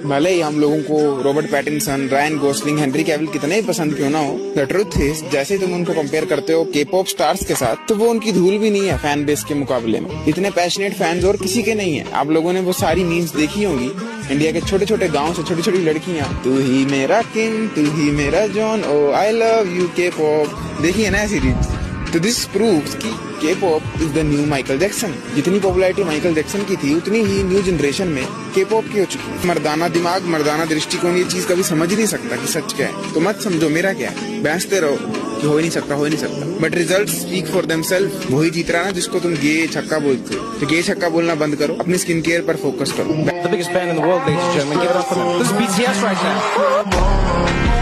भले ही हम लोगों को Robert Pattinson, Ryan Gosling, Henry Cavill कितने ही पसंद क्यों ना हो, द ट्रुथ इज जैसे ही तुम उनको कंपेयर करते हो के पॉप स्टार्स के साथ, तो वो उनकी धूल भी नहीं है फैन बेस के मुकाबले में। इतने पैशनेट फैंस और किसी के नहीं है। आप लोगों ने वो सारी मीम्स देखी होंगी, इंडिया के छोटे छोटे गाँव से छोटी छोटी लड़कियां, तू ही मेरा किंग, तू ही मेरा जॉन, oh I love you K pop, देखी है ना ऐसी रील्स। तो दिस प्रूव्स कि K-pop is the new Michael Jackson. जितनी पॉपुलैरिटी माइकल जैक्सन की थी, उतनी ही न्यू जनरेशन में के-पॉप की हो चुकी है। मर्दाना दिमाग, मर्दाना दृष्टिकोण ये चीज कभी समझ ही नहीं सकता कि सच क्या है, तो मत समझो मेरा क्या है, बहसते रहो कि हो ही नहीं सकता, हो ही नहीं सकता। But result speak for themselves. वही जीत रहा ना जिसको तुम गे छक्का बोलते हो। तो गे छक्का बोलना बंद करो, अपनी स्किन केयर पर फोकस करो। The biggest band in the world, ladies and gentlemen. Give it up for them. This is BTS right now.